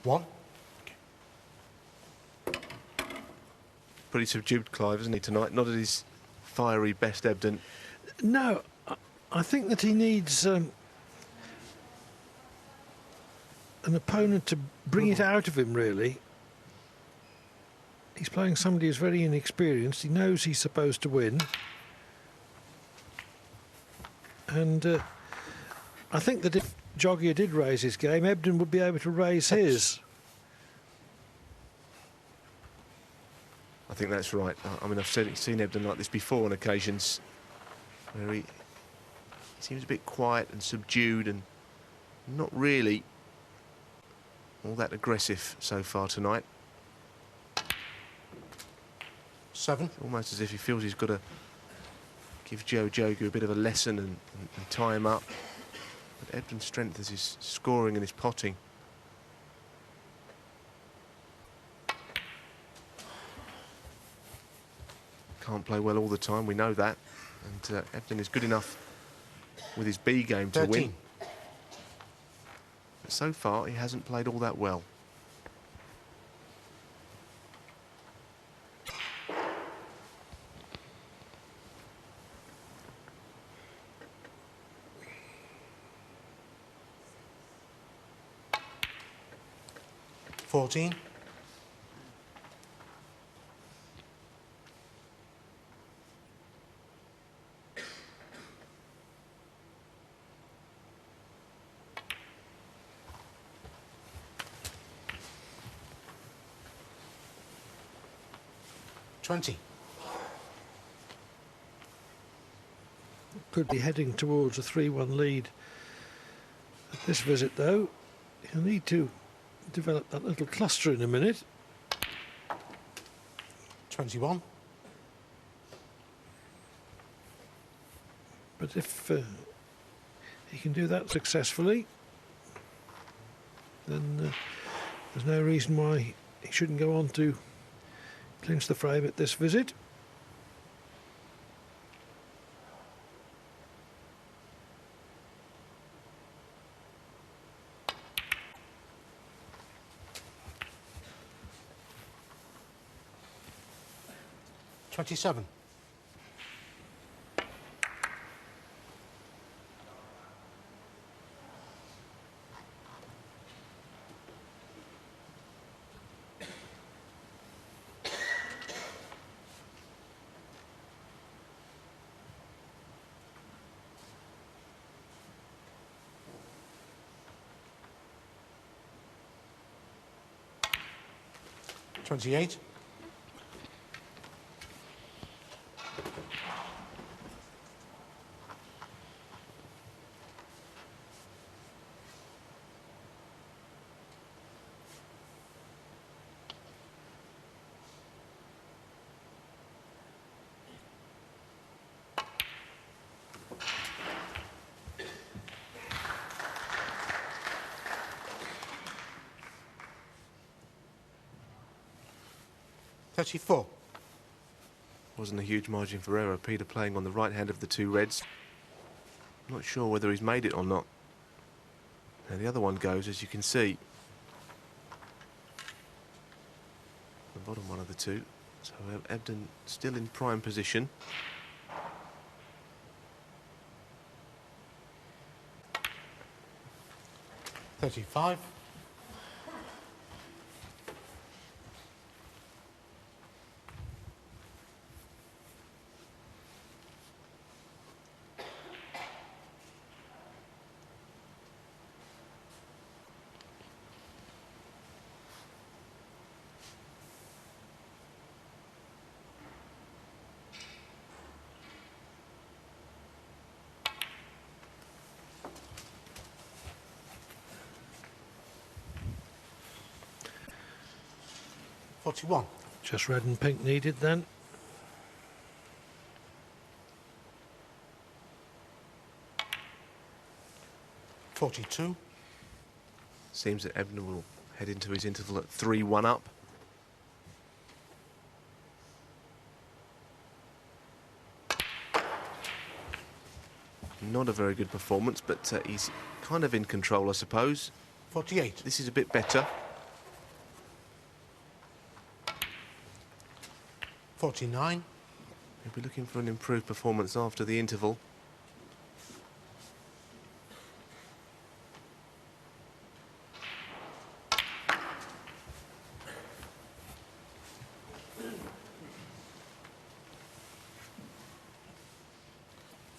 1. Pretty subdued, Clive, isn't he, tonight? Not at his fiery best, Ebdon. No, I think that he needs an opponent to bring it out of him, really. He's playing somebody who's very inexperienced. He knows he's supposed to win. And I think that if Jogia did raise his game, Ebdon would be able to raise his. I think that's right. I mean, I've seen Ebdon like this before on occasions, where he seems a bit quiet and subdued and not really all that aggressive so far tonight. 7. Almost as if he feels he's got to give Jogia a bit of a lesson and tie him up. But Ebdon's strength is his scoring and his potting. Can't play well all the time, we know that. And Ebdon is good enough with his B game to 13. win. But so far, he hasn't played all that well. $14. $20. Could be heading towards a 3-1 lead. At this visit, though, he'll need to develop that little cluster in a minute. 21. But if he can do that successfully, then there's no reason why he shouldn't go on to clinch the frame at this visit. $27. $28. $34. Wasn't a huge margin for error. Peter playing on the right hand of the two reds. Not sure whether he's made it or not. And the other one goes, as you can see. The bottom one of the two. So Ebdon still in prime position. $35. $41. Just red and pink needed then. $42. Seems that Ebdon will head into his interval at 3-1 up. Not a very good performance, but he's kind of in control, I suppose. 48. This is a bit better. 49. He'll be looking for an improved performance after the interval.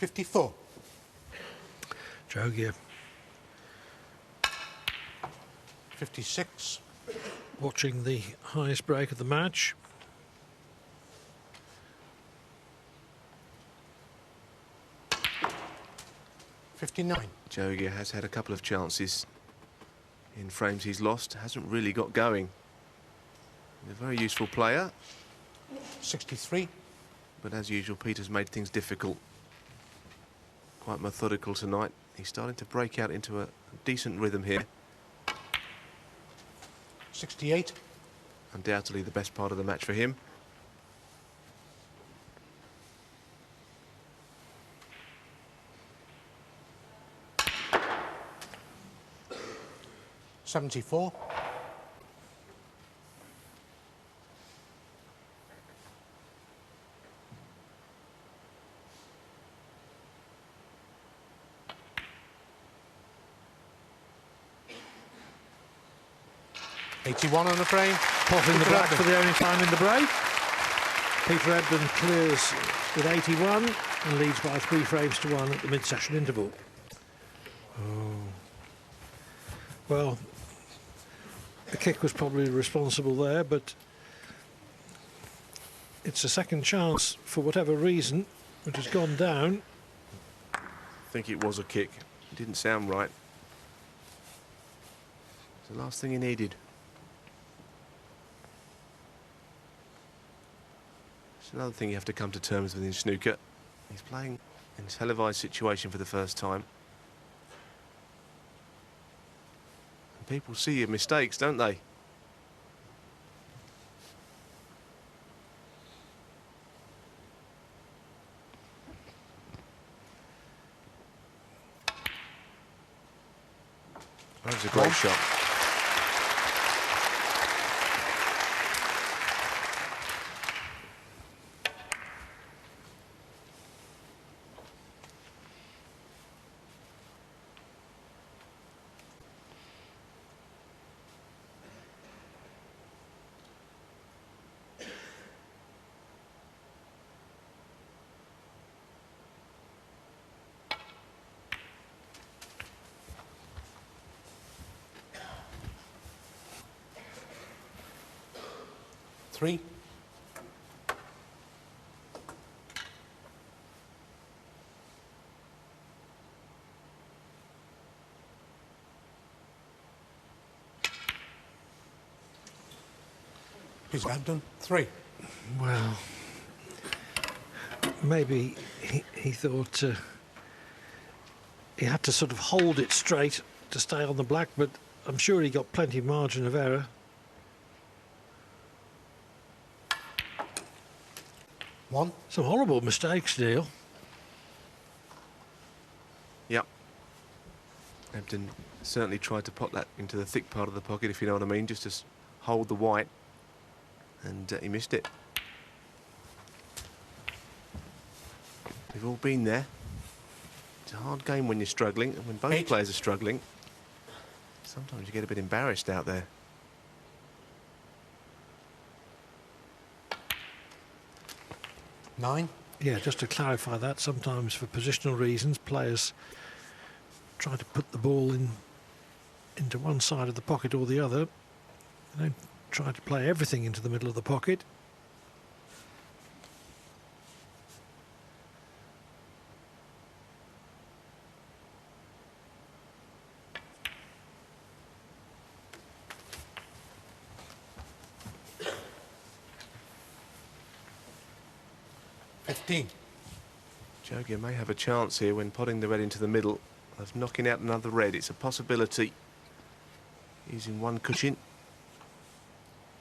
$54. Jogia 56. watching the highest break of the match. $59. Jogia has had a couple of chances in frames he's lost. Hasn't really got going. He's a very useful player, 63. but as usual, Peter's made things difficult. Quite methodical tonight. He's starting to break out into a decent rhythm here. 68. Undoubtedly the best part of the match for him. $74. $81 on the frame. Pot in the Peter black Ebdon. for the only time in the break. Peter Ebdon clears with 81 and leads by 3 frames to 1 at the mid-session interval. Oh. Well, the kick was probably responsible there, but it's a second chance for whatever reason, which has gone down. I think it was a kick. It didn't sound right. It's the last thing he needed. It's another thing you have to come to terms with in snooker. He's playing in a televised situation for the first time. And people see your mistakes, don't they? That was a great shot. $3. He's Ebdon. $3. Well, maybe he thought he had to sort of hold it straight to stay on the black, but I'm sure he got plenty of margin of error. $1. Some horrible mistakes, Neil. Yep. Ebdon certainly tried to pop that into the thick part of the pocket, if you know what I mean, just to hold the white, and he missed it. We've all been there. It's a hard game when you're struggling, and when both 8. players are struggling, sometimes you get a bit embarrassed out there. $9. Yeah, just to clarify that, sometimes for positional reasons, players try to put the ball into one side of the pocket or the other. They don't try to play everything into the middle of the pocket. $15. Jogia may have a chance here when potting the red into the middle of knocking out another red. It's a possibility. Using one cushion.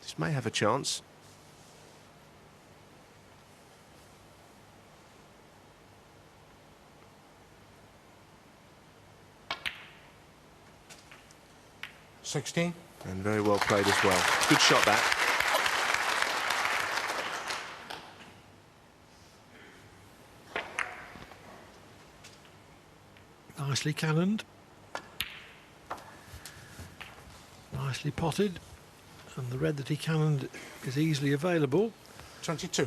This may have a chance. $16. And very well played as well. Good shot that. nicely cannoned. Nicely potted. And the red that he cannoned is easily available. 22.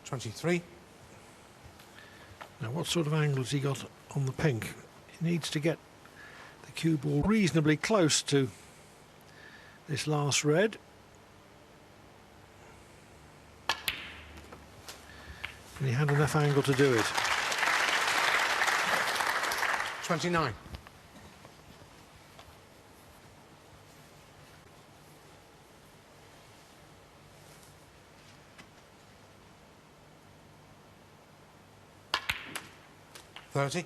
$23. Now, what sort of angles he got on the pink? He needs to get the cue ball reasonably close to this last red. And he had enough angle to do it. 29. $30.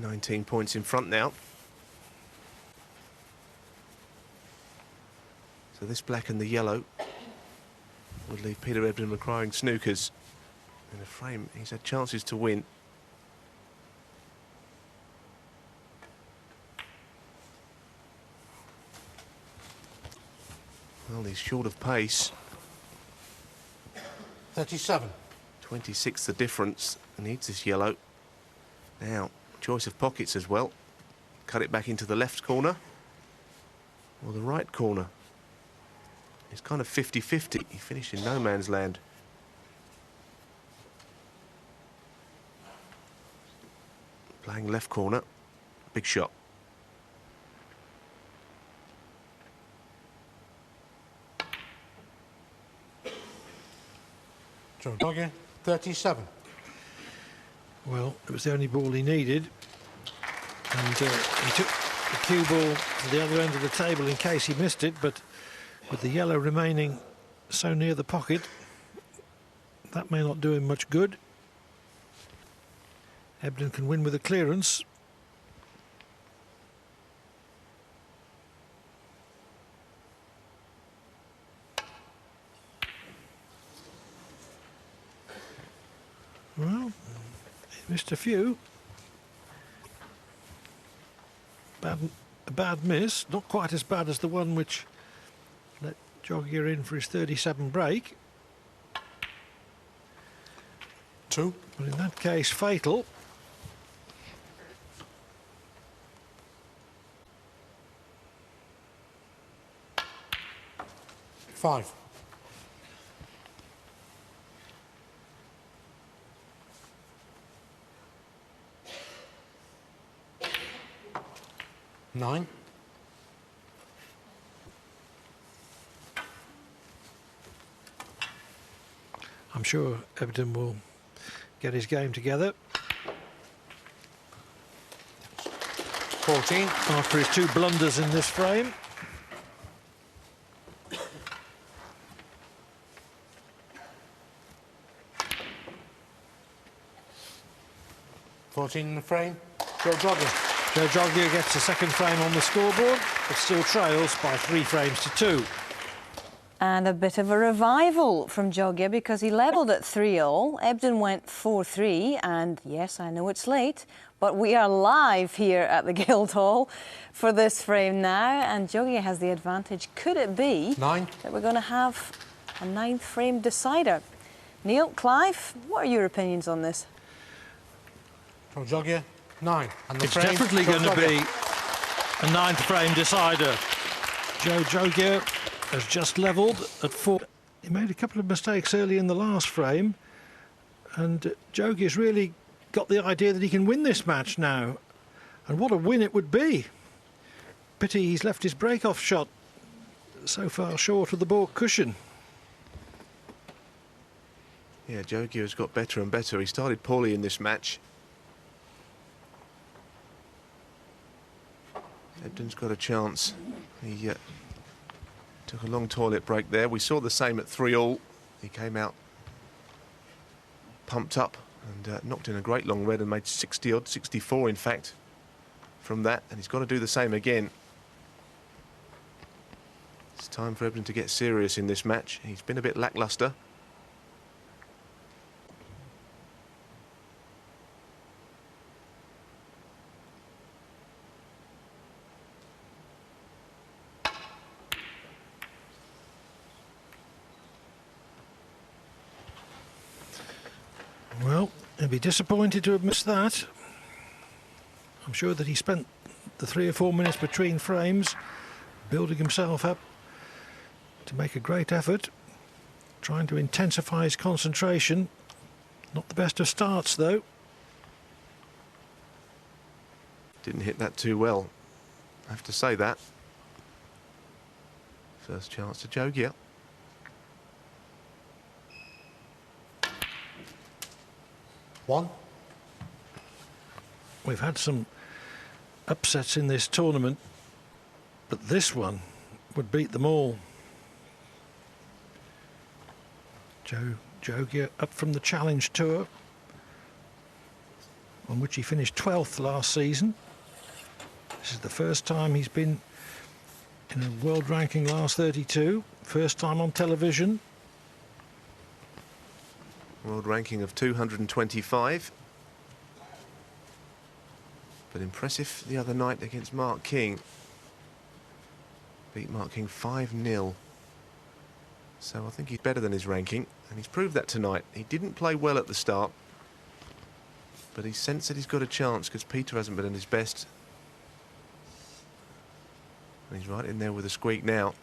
$19 points in front now. So this black and the yellow would leave Peter Ebdon requiring snookers. In a frame, he's had chances to win. Well, he's short of pace. 37. 26 the difference. Needs this yellow. Now, choice of pockets as well. Cut it back into the left corner or the right corner. It's kind of 50-50. He finished in no man's land. Playing left corner. Big shot. Jogia, 37. Well, it was the only ball he needed. And he took the cue ball to the other end of the table in case he missed it, but with the yellow remaining so near the pocket, that may not do him much good. Ebdon can win with a clearance. Well, he missed a few. A bad miss, not quite as bad as the one which let Jogia in for his 37 break. 2. But in that case, fatal. $5. $9. I'm sure Ebdon will get his game together. 14. After his two blunders in this frame. $14 in the frame. Jogia. Jogia gets a second frame on the scoreboard, but still trails by 3 frames to 2. And a bit of a revival from Jogia because he levelled at 3-all. Ebdon went 4-3, and yes, I know it's late, but we are live here at the Guildhall for this frame now, and Jogia has the advantage. Could it be 9. that we're going to have a 9th frame decider? Neil, Clive, what are your opinions on this? Jogia, 9. And the It's frame, definitely going to Jogia. be a 9th frame decider. Jogia has just levelled at 4. He made a couple of mistakes early in the last frame, and Jogia's really got the idea that he can win this match now. And what a win it would be. Pity he's left his break-off shot so far short of the baulk cushion. Yeah, Jogia's got better and better. He started poorly in this match. Ebdon's got a chance. He took a long toilet break there. We saw the same at 3-all. He came out pumped up and knocked in a great long red and made 60-odd, 64 in fact, from that. And he's got to do the same again. It's time for Ebdon to get serious in this match. He's been a bit lacklustre. be disappointed to have missed that. I'm sure that he spent the 3 or 4 minutes between frames building himself up to make a great effort, trying to intensify his concentration. Not the best of starts, though. Didn't hit that too well, I have to say that. First chance to Jogia. One. We've had some upsets in this tournament, but this one would beat them all. Jogia up from the Challenge Tour, on which he finished 12th last season. This is the first time he's been in a world ranking last 32, first time on television. World ranking of 225. But impressive the other night against Mark King. Beat Mark King 5-0. So I think he's better than his ranking, and he's proved that tonight. He didn't play well at the start, but he sensed that he's got a chance because Peter hasn't been at his best. And he's right in there with a squeak now.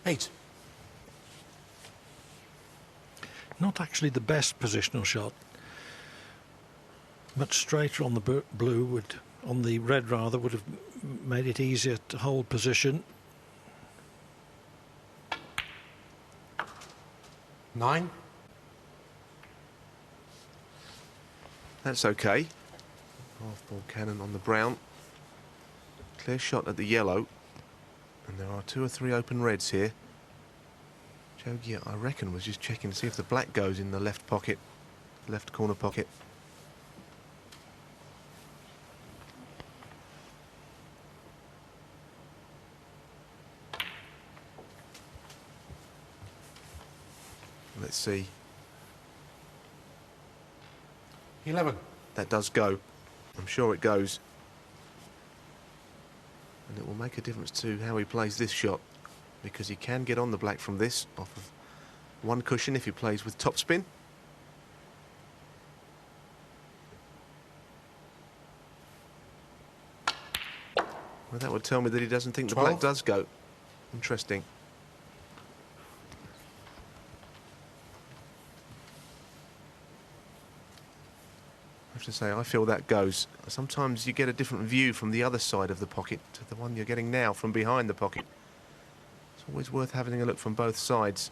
Eight. Not actually the best positional shot. Much straighter on the blue, on the red rather, would have made it easier to hold position. 9. That's okay. Half-ball cannon on the brown. Clear shot at the yellow. And there are 2 or 3 open reds here. Jogia, I reckon, was just checking to see if the black goes in the left pocket, left corner pocket. Let's see. 11. That does go. I'm sure it goes. And it will make a difference to how he plays this shot, because he can get on the black from this off of one cushion if he plays with topspin. Well, that would tell me that he doesn't think 12. the black does go. Interesting. I have to say, I feel that goes. Sometimes you get a different view from the other side of the pocket to the one you're getting now from behind the pocket. It's always worth having a look from both sides.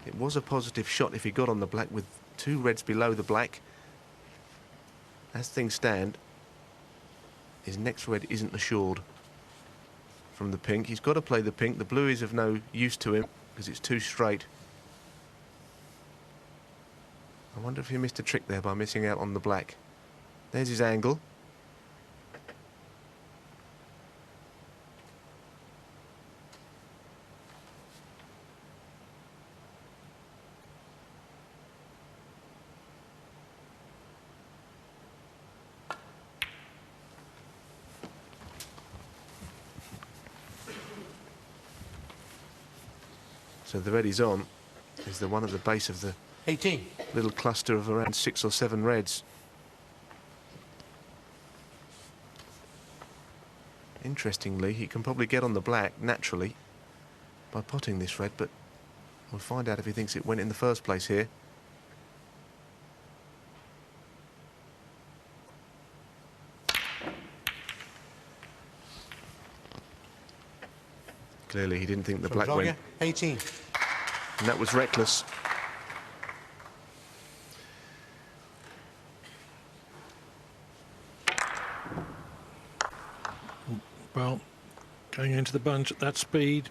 It was a positive shot if he got on the black with 2 reds below the black. As things stand, his next red isn't assured from the pink. He's got to play the pink. The blue is of no use to him because it's too straight. I wonder if he missed a trick there by missing out on the black. There's his angle. So the red he's on is the one at the base of the 18. little cluster of around 6 or 7 reds. Interestingly, he can probably get on the black naturally by potting this red, but we'll find out if he thinks it went in the first place here. Clearly he didn't think the From black Jogia, went, 18. and that was reckless. Well, Going into the bunch at that speed,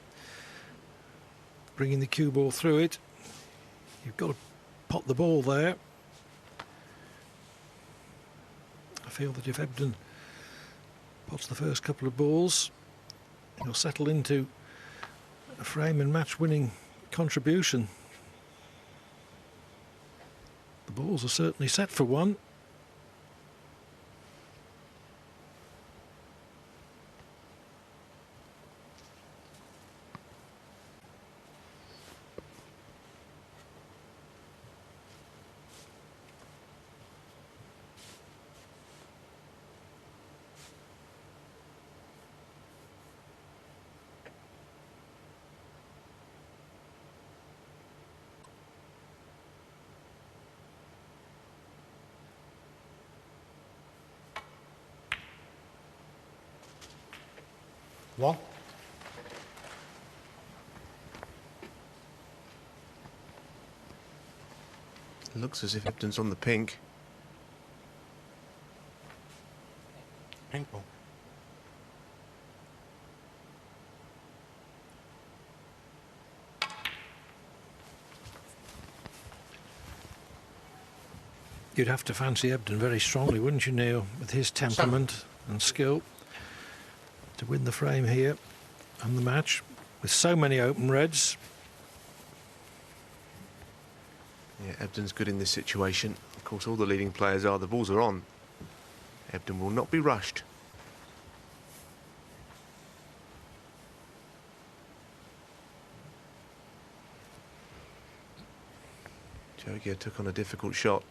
bringing the cue ball through it. You've got to pot the ball there. I feel that if Ebdon pots the first couple of balls, he'll settle into a frame and match winning contribution. The balls are certainly set for one. One. Looks as if Ebdon's on the pink. Pink ball. You'd have to fancy Ebdon very strongly, wouldn't you, Neil, with his temperament and skill, to win the frame here and the match with so many open reds. Yeah, Ebdon's good in this situation. Of course, all the leading players are. The balls are on. Ebdon will not be rushed. Jogia took on a difficult shot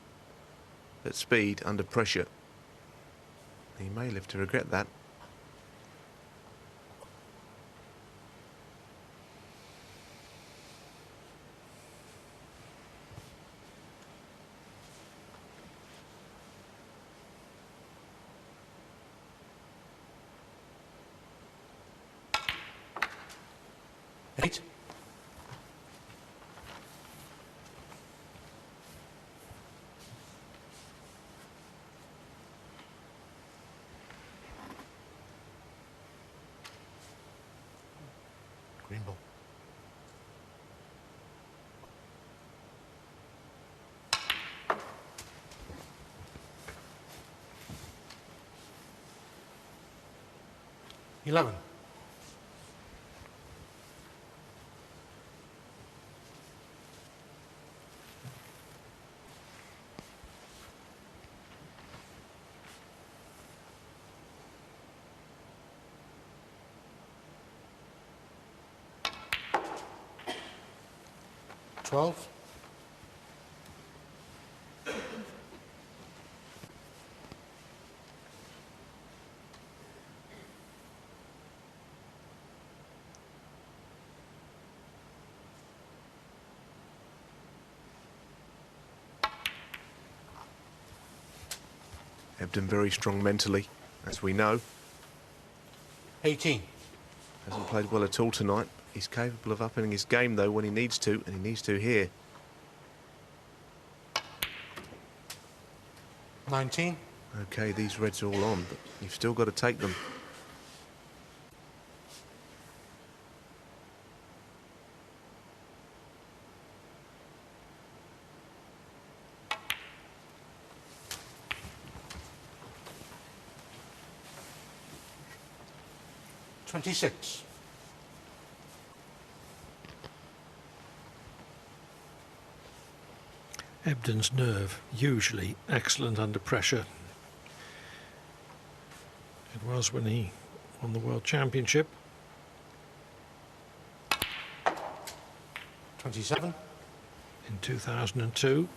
at speed under pressure. He may live to regret that. Eight. Green ball. Eleven. Twelve. Ebdon very strong mentally, as we know. 18. Hasn't played well at all tonight. He's capable of upping his game, though, when he needs to, and he needs to here. 19. OK, these reds are all on, but you've still got to take them. $26. Ebdon's nerve, usually excellent under pressure. It was when he won the World Championship. 27. In 2002.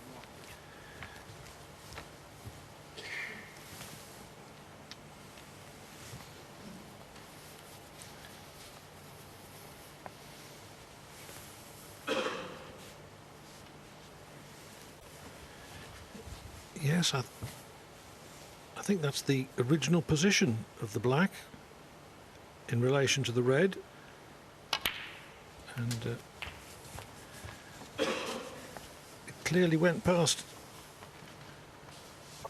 Yes, I think that's the original position of the black in relation to the red, and it clearly went past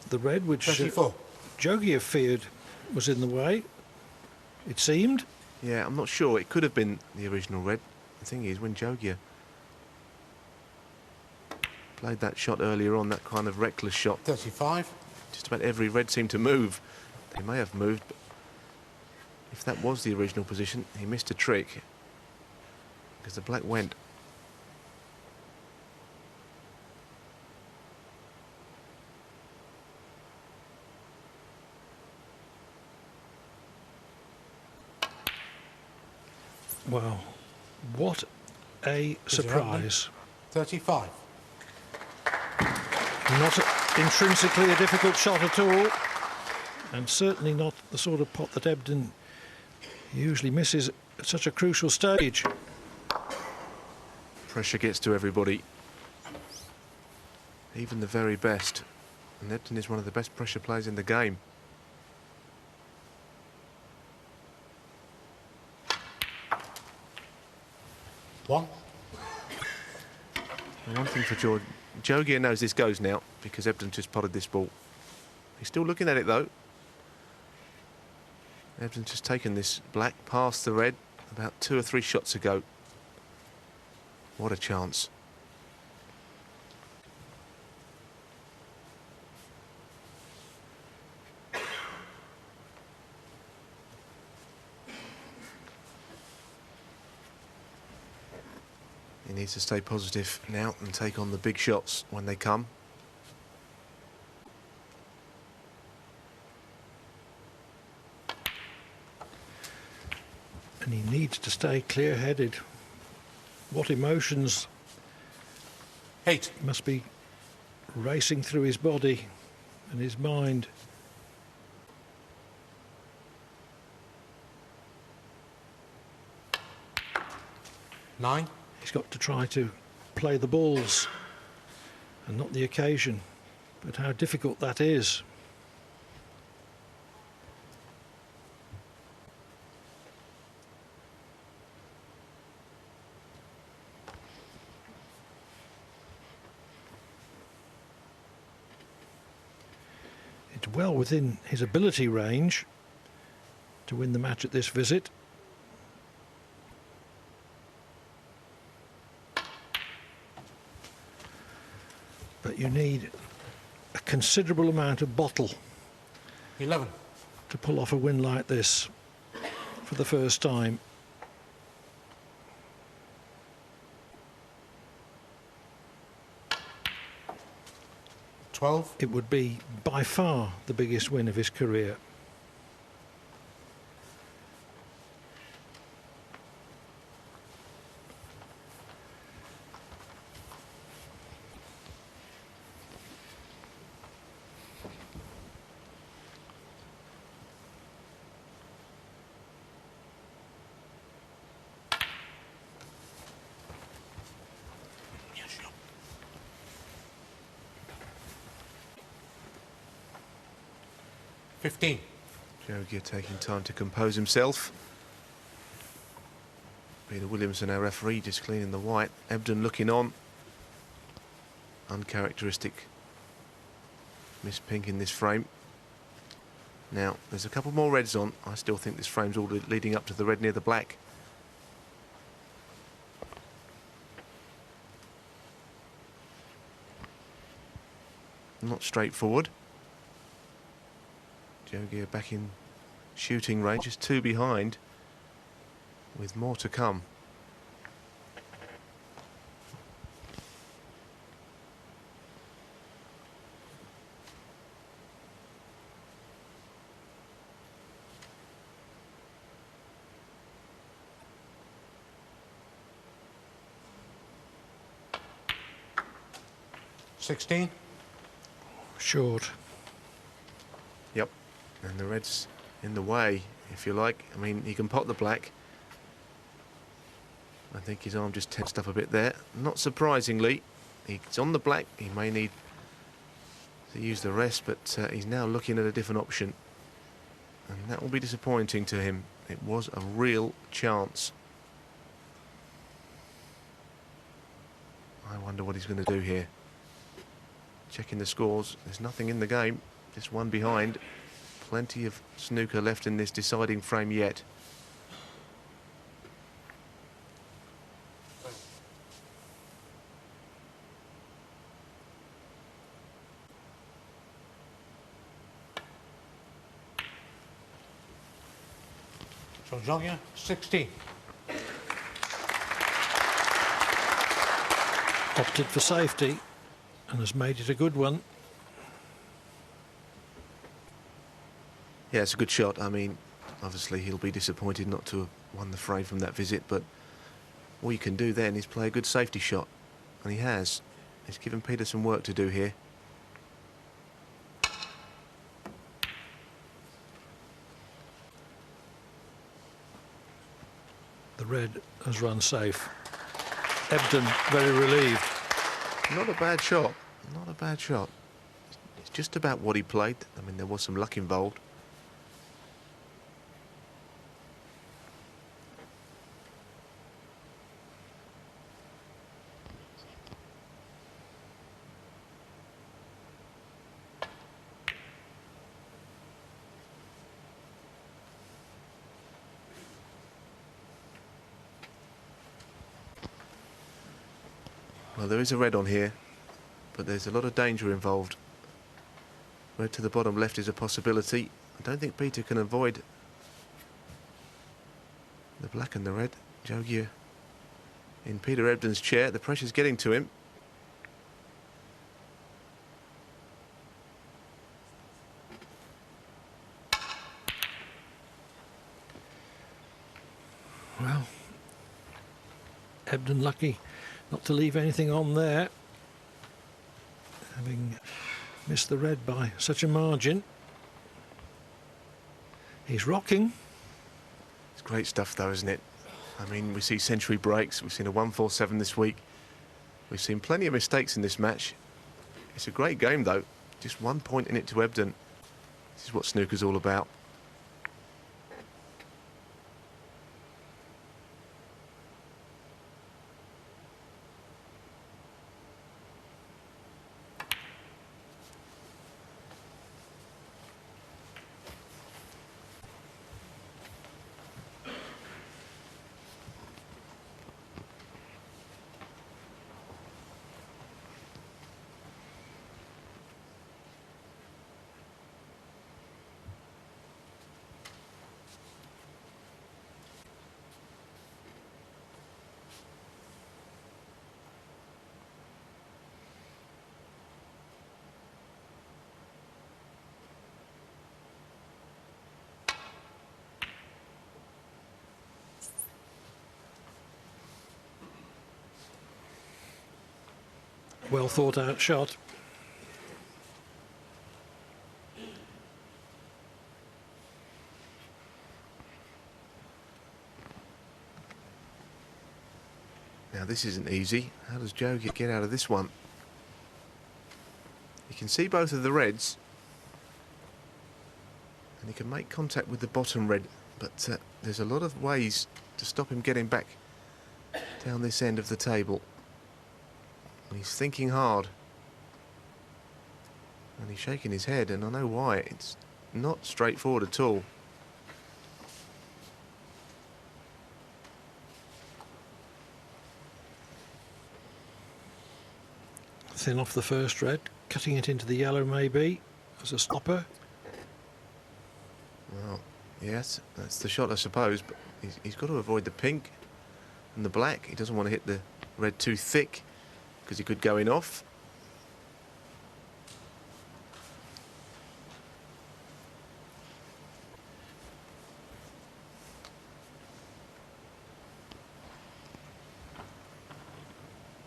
the red, which 24. Jogia feared was in the way, it seemed. Yeah, I'm not sure. It could have been the original red. The thing is, when Jogia played that shot earlier on, that kind of reckless shot, 35. just about every red seemed to move. They may have moved, but if that was the original position, he missed a trick because the black went. Well, what a surprise. 35. Not intrinsically a difficult shot at all, and certainly not the sort of pot that Ebdon usually misses at such a crucial stage. Pressure gets to everybody, even the very best. And Ebdon is one of the best pressure players in the game. One. And one thing for Jogia knows this goes now because Ebdon just potted this ball. He's still looking at it though. Ebdon's just taken this black past the red about 2 or 3 shots ago. What a chance. He needs to stay positive now and take on the big shots when they come. And he needs to stay clear-headed. What emotions 8. must be racing through his body and his mind. Nine. He's got to try to play the balls and not the occasion, but how difficult that is. It's well within his ability range to win the match at this visit. But you need a considerable amount of bottle 11. to pull off a win like this for the first time. It would be by far the biggest win of his career. Yes, 15. Jogia taking time to compose himself. Peter Williamson, our referee, just cleaning the white. Ebdon looking on. Uncharacteristic miss pink in this frame. Now, there's a couple more reds on. I still think this frame's all leading up to the red near the black. Not straightforward. Jogia back in shooting range, just 2 behind, with more to come. $16. Short. Yep, and the red's in the way, if you like. I mean, he can pot the black. I think his arm just tensed up a bit there. Not surprisingly, he's on the black. He may need to use the rest, but he's now looking at a different option. And that will be disappointing to him. It was a real chance. I wonder what he's going to do here. Checking the scores, there's nothing in the game, just 1 behind. Plenty of snooker left in this deciding frame yet. So Jogia, 16. Opted for safety and has made it a good one. Yeah, it's a good shot. I mean, obviously he'll be disappointed not to have won the frame from that visit, but all you can do then is play a good safety shot, and he has. He's given Peter some work to do here. The red has run safe. Ebdon very relieved. Not a bad shot. Not a bad shot. It's just about what he played. I mean, there was some luck involved. Well, there is a red on here, but there's a lot of danger involved. Red to the bottom left is a possibility. I don't think Peter can avoid the black and the red. Jogia in Peter Ebdon's chair. The pressure's getting to him. Well, Ebdon lucky not to leave anything on there, having missed the red by such a margin. He's rocking. It's great stuff though, isn't it? I mean, we see century breaks. We've seen a 147 this week. We've seen plenty of mistakes in this match. It's a great game though. Just 1 point in it to Ebdon. This is what snooker's all about. Well thought out shot. Now this isn't easy. How does Jogia get out of this one? You can see both of the reds, and he can make contact with the bottom red, but there's a lot of ways to stop him getting back down this end of the table. And he's thinking hard, and he's shaking his head, and I know why. It's not straightforward at all. Thin off the first red, cutting it into the yellow maybe as a stopper. Well, yes, that's the shot I suppose, but he's got to avoid the pink and the black. He doesn't want to hit the red too thick, because he could go in off.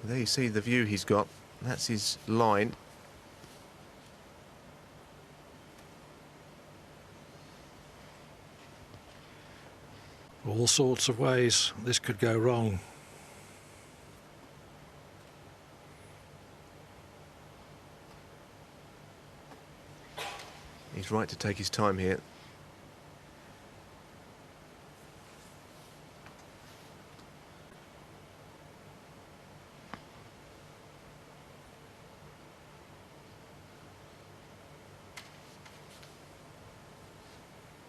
Well, there you see the view he's got. That's his line. All sorts of ways this could go wrong. He's right to take his time here.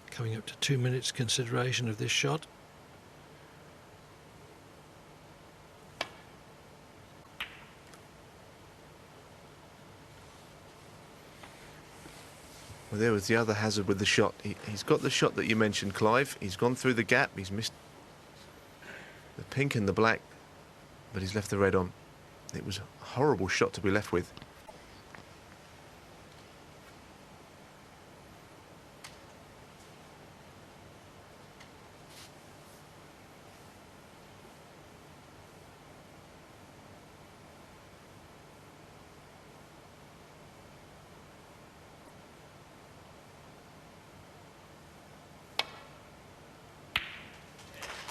Coming up to 2 minutes consideration of this shot. Well, there was the other hazard with the shot. He's got the shot that you mentioned, Clive. He's gone through the gap. He's missed the pink and the black, but he's left the red on. It was a horrible shot to be left with.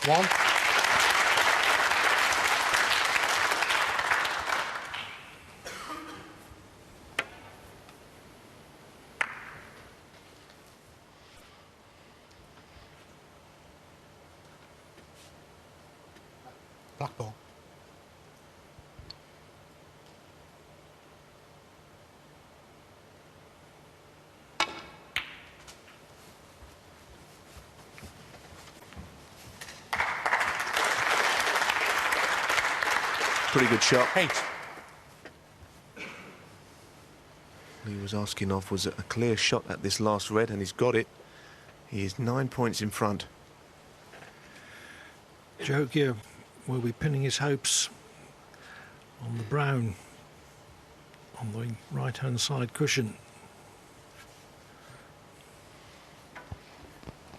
One. Black ball. Pretty good shot. 8. He was asking off was a clear shot at this last red, and he's got it. He is 9 points in front. Jogia will be pinning his hopes on the brown on the right-hand side cushion.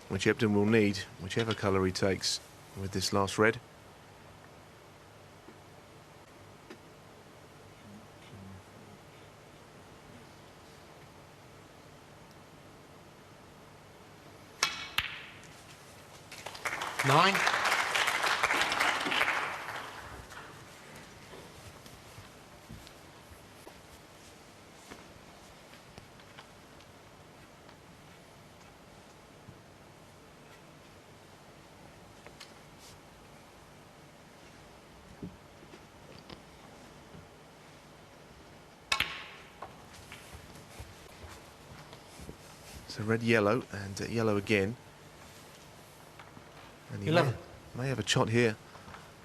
Which Ebdon will need, whichever colour he takes with this last red. Nine. So red, yellow, and yellow again. And he 11. may have a shot here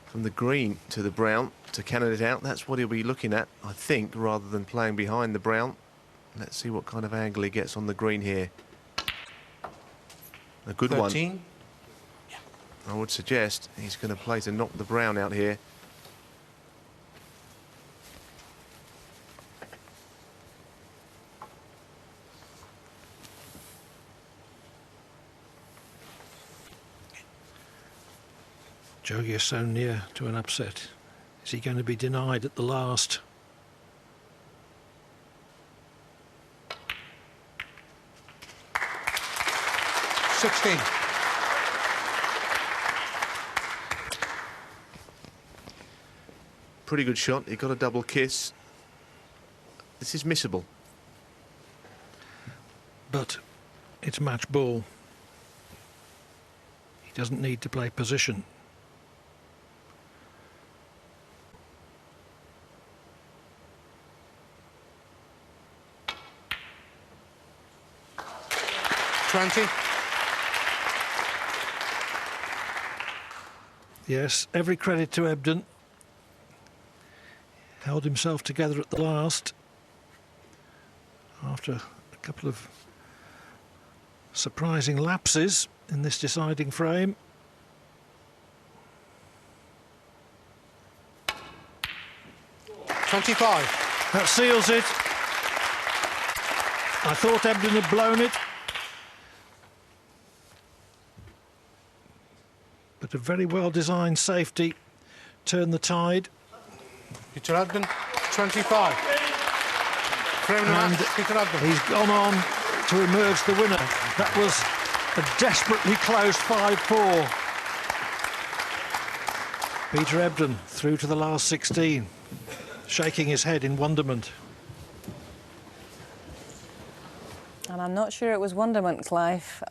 from the green to the brown to cannon it out. That's what he'll be looking at, I think, rather than playing behind the brown. Let's see what kind of angle he gets on the green here. A good 13. one. I would suggest he's going to play to knock the brown out here. Jogia so near to an upset. Is he going to be denied at the last? Sixteen. Pretty good shot. He got a double kiss. This is missable. But it's match ball. He doesn't need to play position. Yes, every credit to Ebdon. Held himself together at the last after a couple of surprising lapses in this deciding frame. $25. That seals it. I thought Ebdon had blown it. But a very well-designed safety turned the tide. Peter Ebdon, 25. Frame and a And half, Peter Ebdon. he's gone on to emerge the winner. That was a desperately close 5-4. Peter Ebdon through to the last 16, shaking his head in wonderment. And I'm not sure it was wonderment, Clive.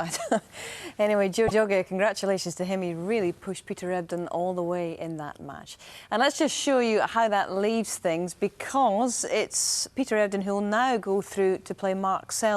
Anyway, Jogia, congratulations to him. He really pushed Peter Ebdon all the way in that match. And let's just show you how that leaves things, because it's Peter Ebdon who will now go through to play Mark Selby.